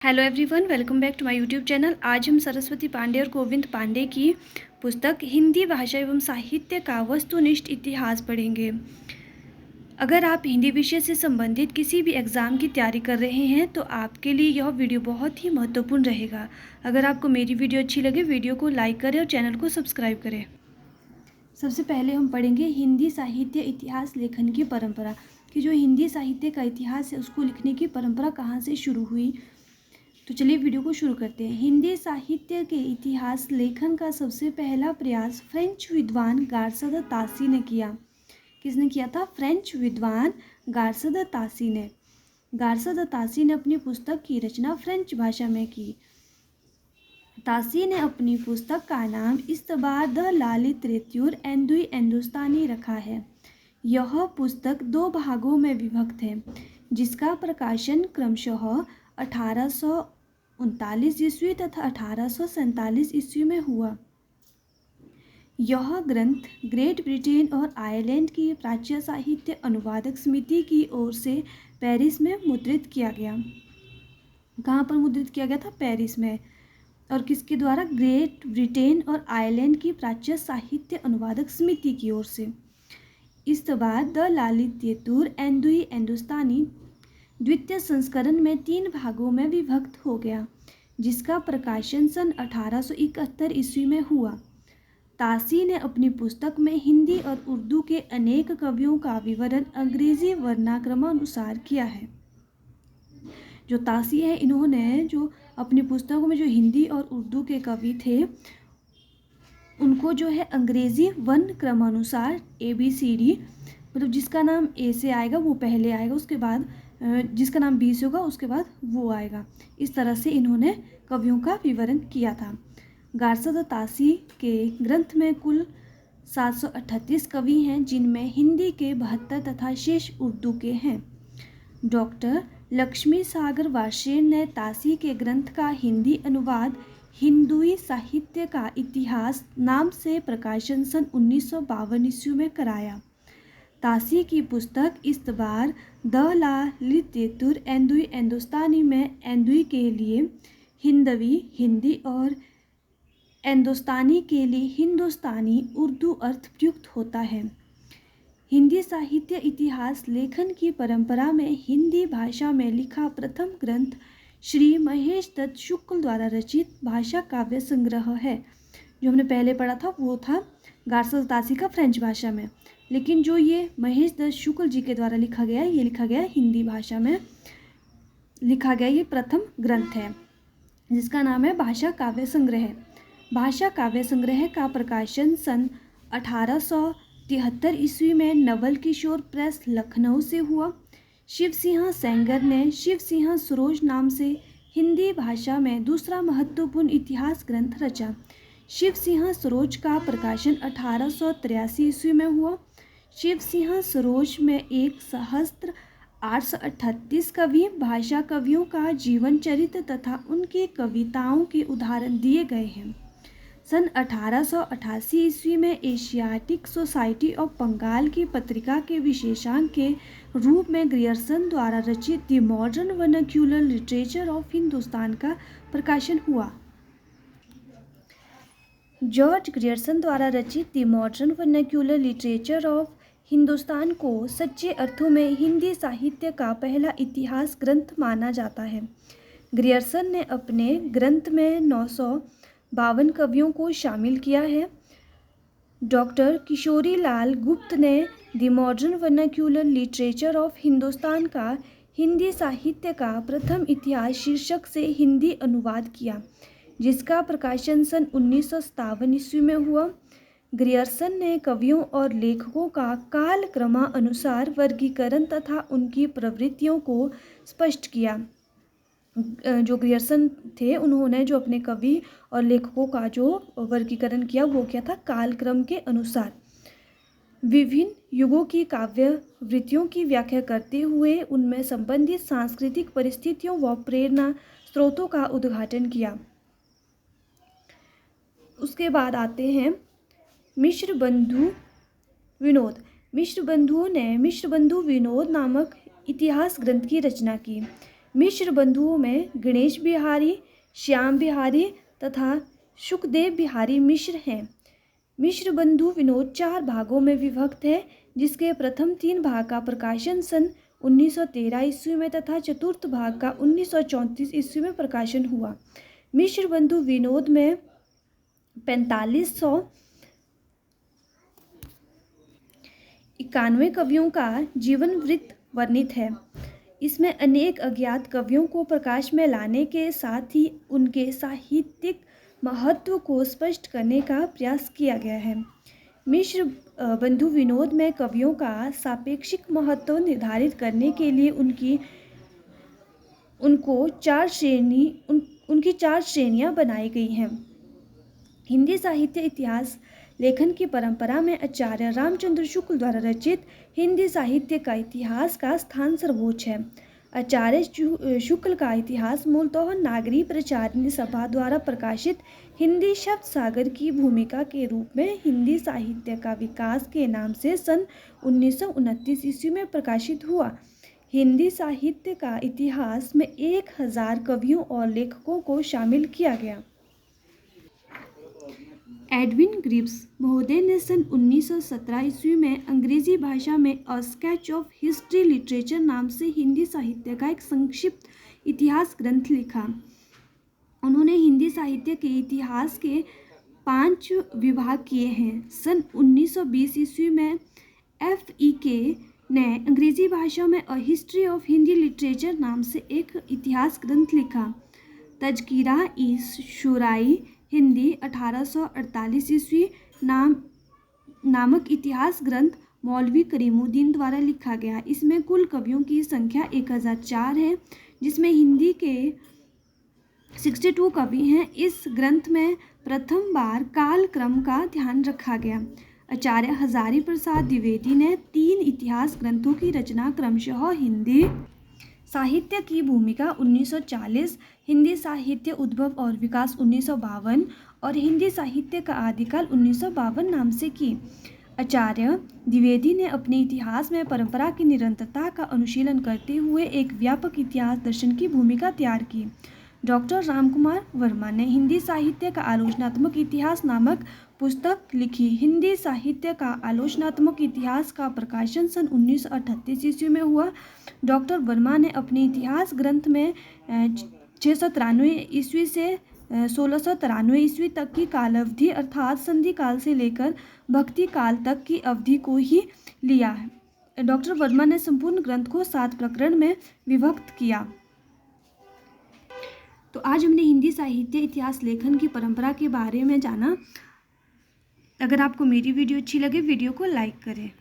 Hello everyone, welcome back to my YouTube channel. आज हम सरस्वती पांडे और गोविंद पांडे की पुस्तक हिंदी भाषा एवं साहित्य का वस्तुनिष्ठ इतिहास पढ़ेंगे। अगर आप हिंदी विषय से संबंधित किसी भी एग्ज़ाम की तैयारी कर रहे हैं तो आपके लिए यह वीडियो बहुत ही महत्वपूर्ण रहेगा। अगर आपको मेरी वीडियो अच्छी लगे, वीडियो को लाइक करें और चैनल को सब्सक्राइब करें। सबसे पहले हम पढ़ेंगे हिंदी साहित्य इतिहास लेखन की परंपरा, कि जो हिंदी साहित्य का इतिहास है उसको लिखने की परंपरा कहाँ से शुरू हुई। तो चलिए वीडियो को शुरू करते हैं। हिंदी साहित्य के इतिहास लेखन का सबसे पहला प्रयास फ्रेंच विद्वान गार्सद तासी ने किया। किसने किया था? फ्रेंच विद्वान गार्सद तासी ने। गार्सद तासी ने अपनी पुस्तक की रचना फ्रेंच भाषा में की। तासी ने अपनी पुस्तक का नाम इस्तबार द ला लिटरेच्यूर एंदुई हिंदुस्तानी रखा है। यह पुस्तक दो भागों में विभक्त है, जिसका प्रकाशन क्रमशः 1839 ईस्वी तथा 1847 ईस्वी में हुआ। यह ग्रंथ ग्रेट ब्रिटेन और आयरलैंड की प्राच्य साहित्य अनुवादक समिति की ओर से पेरिस में मुद्रित किया गया। कहाँ पर मुद्रित किया गया था? पेरिस में। और किसके द्वारा? ग्रेट ब्रिटेन और आयरलैंड की प्राच्य साहित्य अनुवादक समिति की ओर से। इस्तबार द ला लिटरेच्यूर एंदुई हिंदुस्तानी द्वितीय संस्करण में 3 भागों में विभक्त हो गया, जिसका प्रकाशन सन 1871 ईस्वी में हुआ। तासी ने अपनी पुस्तक में हिंदी और उर्दू के अनेक कवियों का विवरण अंग्रेजी वर्णाक्रमानुसार किया है। जो तासी है, इन्होंने जो अपनी पुस्तकों में जो हिंदी और उर्दू के कवि थे उनको जो है अंग्रेजी वर्ण क्रमानुसार ABCD, मतलब जिसका नाम A से आएगा वो पहले आएगा, उसके बाद जिसका नाम B से होगा उसके बाद वो आएगा। इस तरह से इन्होंने कवियों का विवरण किया था। गार्सद तासी के ग्रंथ में कुल 738 कवि हैं, जिनमें हिंदी के 72 तथा शेष उर्दू के हैं। डॉक्टर लक्ष्मी सागर वार्ष्णेय ने तासी के ग्रंथ का हिंदी अनुवाद हिंदुई साहित्य का इतिहास नाम से प्रकाशन सन 1952 ईस्वी में कराया। तासी की पुस्तक इस्तबार द ला लिटरेच्यूर एंदुई हिंदुस्तानी में एंदुई के लिए हिंदवी हिंदी और हिंदुस्तानी के लिए हिंदुस्तानी उर्दू अर्थ प्रयुक्त होता है। हिंदी साहित्य इतिहास लेखन की परंपरा में हिंदी भाषा में लिखा प्रथम ग्रंथ श्री महेश दत्त शुक्ल द्वारा रचित भाषा काव्य संग्रह है। जो हमने पहले पढ़ा था वो था गार्सद तासी का फ्रेंच भाषा में, लेकिन जो ये महेश दत्त शुक्ल जी के द्वारा लिखा गया, ये लिखा गया हिंदी भाषा में लिखा गया। ये प्रथम ग्रंथ है जिसका नाम है भाषा काव्य संग्रह। भाषा काव्य संग्रह का प्रकाशन सन 1873 ईस्वी में नवल किशोर प्रेस लखनऊ से हुआ। शिव सिंह सेंगर ने शिव सिंह सरोज नाम से हिंदी भाषा में दूसरा महत्वपूर्ण इतिहास ग्रंथ रचा। शिव सिंह सरोज का प्रकाशन 1883 ईस्वी में हुआ। शिव सिंह सरोज में 1838 कवि भाषा कवियों का जीवन चरित्र तथा उनकी कविताओं के उदाहरण दिए गए हैं। सन 1888 ईस्वी में एशियाटिक सोसाइटी ऑफ बंगाल की पत्रिका के विशेषांक के रूप में ग्रियर्सन द्वारा रचित the modern vernacular literature of Hindustan का प्रकाशन हुआ। जॉर्ज ग्रियर्सन द्वारा रचित the modern vernacular literature of Hindustan को सच्चे अर्थों में हिंदी साहित्य का पहला इतिहास ग्रंथ माना जाता है। ग्रियर्सन ने अपने ग्रंथ में 952 कवियों को शामिल किया है। डॉक्टर किशोरी लाल गुप्त ने the modern vernacular literature of Hindustan का हिंदी साहित्य का प्रथम इतिहास शीर्षक से हिंदी अनुवाद किया, जिसका प्रकाशन सन 1957 ईस्वी में हुआ। ग्रियर्सन ने कवियों और लेखकों का कालक्रमानुसार वर्गीकरण तथा उनकी प्रवृत्तियों को स्पष्ट किया। जो ग्रियर्सन थे उन्होंने जो अपने कवि और लेखकों का जो वर्गीकरण किया वो क्या था? कालक्रम के अनुसार। विभिन्न युगों की काव्य वृत्तियों की व्याख्या करते हुए उनमें संबंधित सांस्कृतिक परिस्थितियों व प्रेरणा स्रोतों का उद्घाटन किया। उसके बाद आते हैं मिश्र बंधु विनोद। मिश्र बंधुओं ने मिश्र बंधु विनोद नामक इतिहास ग्रंथ की रचना की। मिश्र बंधुओं में गणेश बिहारी, श्याम बिहारी तथा सुखदेव बिहारी मिश्र हैं। मिश्र बंधु विनोद 4 भागों में विभक्त है, जिसके प्रथम 3 भाग का प्रकाशन सन 1913 ईस्वी में तथा चतुर्थ भाग का 1934 ईस्वी में प्रकाशन हुआ। मिश्र बंधु विनोद में 4591 कवियों का जीवन वृत्त वर्णित है। इसमें अनेक अज्ञात कवियों को प्रकाश में लाने के साथ ही उनके साहित्यिक महत्व को स्पष्ट करने का प्रयास किया गया है। मिश्र बंधु विनोद में कवियों का सापेक्षिक महत्व निर्धारित करने के लिए उनकी 4 श्रेणियां बनाई गई हैं। हिंदी साहित्य इतिहास लेखन की परंपरा में आचार्य रामचंद्र शुक्ल द्वारा रचित हिंदी साहित्य का इतिहास का स्थान सर्वोच्च है। आचार्य शुक्ल का इतिहास मूलतः नागरी प्रचारिणी सभा द्वारा प्रकाशित हिंदी शब्द सागर की भूमिका के रूप में हिंदी साहित्य का विकास के नाम से सन 1929 ईस्वी में प्रकाशित हुआ। हिंदी साहित्य का इतिहास में 1000 कवियों और लेखकों को शामिल किया गया। एडविन ग्रिव्स महोदय ने सन 1917 ईस्वी में अंग्रेजी भाषा में a sketch of history literature नाम से हिंदी साहित्य का एक संक्षिप्त इतिहास ग्रंथ लिखा। उन्होंने हिंदी साहित्य के इतिहास के 5 विभाग किए हैं। सन 1920 ईस्वी में FEK ने अंग्रेजी भाषा में a history of Hindi literature नाम से एक इतिहास ग्रंथ लिखा। तज़किरा ई शुराई हिंदी 1848 ईस्वी नामक इतिहास ग्रंथ मौलवी करीमुद्दीन द्वारा लिखा गया। इसमें कुल कवियों की संख्या 1004 है, जिसमें हिंदी के 62 कवि हैं। इस ग्रंथ में प्रथम बार काल क्रम का ध्यान रखा गया। आचार्य हजारी प्रसाद द्विवेदी ने 3 इतिहास ग्रंथों की रचना क्रमशः हिंदी साहित्य की भूमिका 1940, हिंदी साहित्य उद्भव और विकास 1952 और हिंदी साहित्य का आदिकाल 1952 नाम से की। आचार्य द्विवेदी ने अपने इतिहास में परंपरा की निरंतरता का अनुशीलन करते हुए एक व्यापक इतिहास दर्शन की भूमिका तैयार की। डॉक्टर रामकुमार वर्मा ने हिंदी साहित्य का आलोचनात्मक इतिहास नामक पुस्तक लिखी। हिंदी साहित्य का आलोचनात्मक इतिहास का प्रकाशन सन 1938 ईस्वी में हुआ। डॉक्टर वर्मा ने अपने इतिहास ग्रंथ में 693 ईस्वी से 1693 ईस्वी तक की कालावधि अर्थात संधि काल से लेकर भक्ति काल तक की अवधि को ही लिया है। डॉक्टर वर्मा ने संपूर्ण ग्रंथ को 7 प्रकरण में विभक्त किया। तो आज हमने हिंदी साहित्य इतिहास लेखन की परंपरा के बारे में जाना। अगर आपको मेरी वीडियो अच्छी लगे, वीडियो को लाइक करें।